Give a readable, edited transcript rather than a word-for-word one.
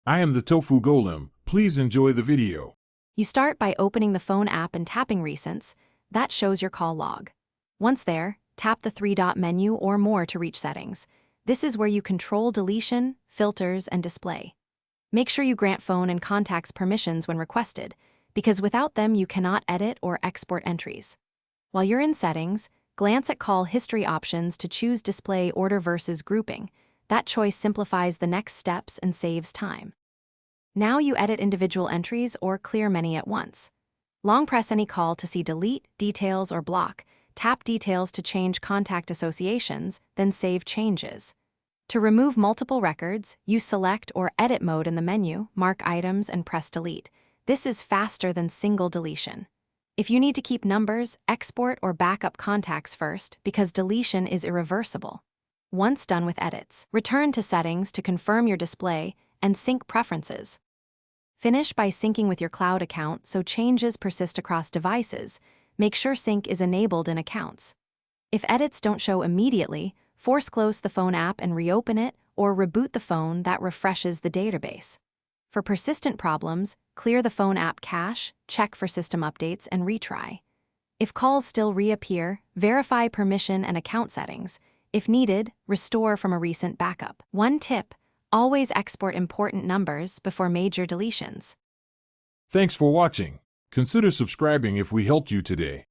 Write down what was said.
I am the Tofu Golem. Please enjoy the video. You start by opening the phone app and tapping Recents. That shows your call log. Once there, tap the three-dot menu or more to reach Settings. This is where you control deletion, filters, and display. Make sure you grant phone and contacts permissions when requested, because without them you cannot edit or export entries. While you're in Settings, glance at call history options to choose display order versus grouping. That choice simplifies the next steps and saves time. Now you edit individual entries or clear many at once. Long press any call to see delete, details, or block. Tap details to change contact associations, then save changes. To remove multiple records, use select or edit mode in the menu, mark items, and press delete. This is faster than single deletion. If you need to keep numbers, export or backup contacts first because deletion is irreversible. Once done with edits, return to Settings to confirm your display and sync preferences. Finish by syncing with your cloud account so changes persist across devices. Make sure sync is enabled in accounts. If edits don't show immediately, force close the phone app and reopen it, or reboot the phone that refreshes the database. For persistent problems, clear the phone app cache, check for system updates, and retry. If calls still reappear, verify permission and account settings. If needed, restore from a recent backup. One tip: always export important numbers before major deletions. Thanks for watching. Consider subscribing if we helped you today.